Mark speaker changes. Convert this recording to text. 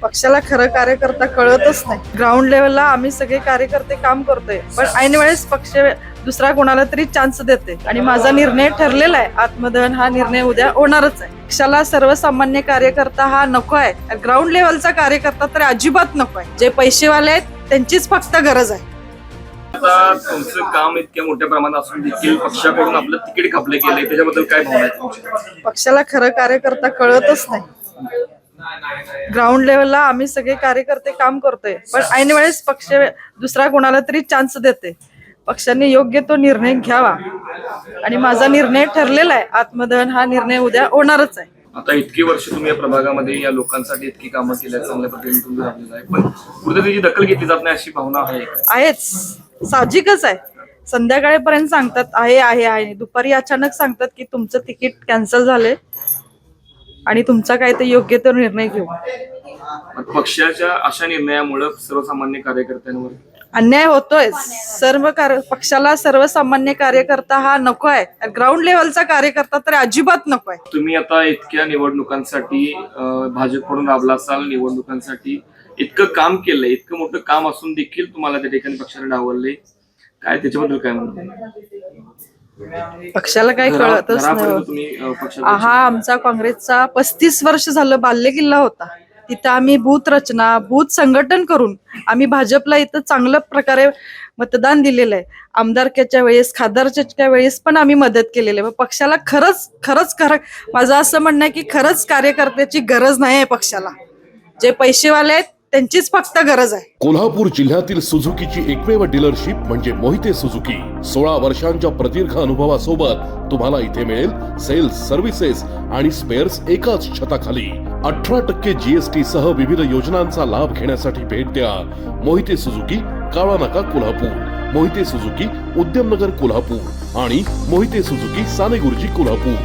Speaker 1: पक्षाला खरं कार्यकर्ता कळतच नाही. ग्राउंड लेवलला आम्ही सगळे कार्यकर्ते काम करतोय, पण ऐन वेळेस पक्ष दुसरा कोणाला तरी चान्स देते. आणि माझा निर्णय ठरलेला आहे, आत्मदहन हा निर्णय उद्या होणारच आहे. पक्षाला सर्वसामान्य कार्यकर्ता हा नको आहे, ग्राउंड लेवलचा कार्यकर्ता तर अजिबात नको आहे. जे पैसेवाले आहेत त्यांचीच फक्त गरज आहे.
Speaker 2: आता तुमचं काम इतक्या मोठ्या प्रमाणात असून देखील पक्षाकडून आपलं तिकीट कापलं गेलंय, त्याच्याबद्दल काय भावना आहे तुमची?
Speaker 1: पक्षाला खरं कार्यकर्ता कळतच नाही. ग्राउंड लेवलला आम्ही सगळे कार्यकर्ते काम करतोय, पण ऐन वेळेस पक्ष दुसरा कोणाला तरी चान्स देते. पक्षाने योग्य तो निर्णय घ्यावा आणि माझा निर्णय ठरलेला आहे, आत्मदहन हा निर्णय उद्या होणारच आहे.
Speaker 2: आता इतकी वर्ष तुम्ही या प्रभागामध्ये या लोकांसाठी इतकी कामं केल्या, चांगल्या पद्धतीने तुम्ही राबलेलं आहे, पण कुठे त्याची दखल घेतली जात नाही अशी भावना आहे का?
Speaker 1: आहेच, साहजिकच आहे. संध्याकाळपर्यंत सांगतात आहे आहे आहे, दुपारी अचानक सांगतात की तुमचं तिकीट कॅन्सल झालंय आणि तुमचा काय ते योग्य तो निर्णय घेऊ.
Speaker 2: पक्षाच्या अशा निर्णयामुळे सर्वसामान्य कार्यकर्त्यांवर
Speaker 1: अन्याय होतोय. पक्षाला सर्वसामान्य कार्यकर्ता हा नको आहे, ग्राउंड लेवलचा कार्यकर्ता तर अजिबात नको आहे.
Speaker 2: तुम्ही आता इतक्या निवडणुकांसाठी भाजपकडून राबला असाल, निवडणुकांसाठी इतकं काम केलंय, इतकं मोठं काम असून देखील तुम्हाला त्या ठिकाणी पक्षाने डावलले, काय त्याच्याबद्दल काय म्हणतो?
Speaker 1: पक्षाला काही कळतच नाही.
Speaker 2: तुम्ही
Speaker 1: हा आमचा काँग्रेसचा 35 वर्ष झालं बाल्य किल्ला होता. तिथं आम्ही बूथ रचना, बूथ संघटन करून आम्ही भाजपला इथं चांगल्या प्रकारे मतदान दिलेलं आहे. आमदारकीच्या वेळेस, खासदारच्या वेळेस पण आम्ही मदत केलेली आहे. पक्षाला खरंच माझं असं म्हणणं आहे की खरंच कार्यकर्त्याची गरज नाही आहे पक्षाला. जे पैसेवाले आहेत त्यांचीच फक्त गरज आहे.
Speaker 3: कोल्हापूर जिल्ह्यातील सुझुकीची एकमेव डीलरशिप म्हणजे मोहिते सुझुकी. 16 वर्षांच्या प्रदीर्घ अनुभवासोबत तुम्हाला इथे मिळेल सेल्स, सर्व्हिसेस आणि स्पेअर्स एकाच छताखाली. 18% GST सह विविध योजनांचा लाभ घेण्यासाठी भेट द्या. मोहिते सुझुकी, काळा नाका, कोल्हापूर. मोहिते सुझुकी, उद्यमनगर, कोल्हापूर आणि मोहिते सुझुकी, सानेगुरुजी, कोल्हापूर.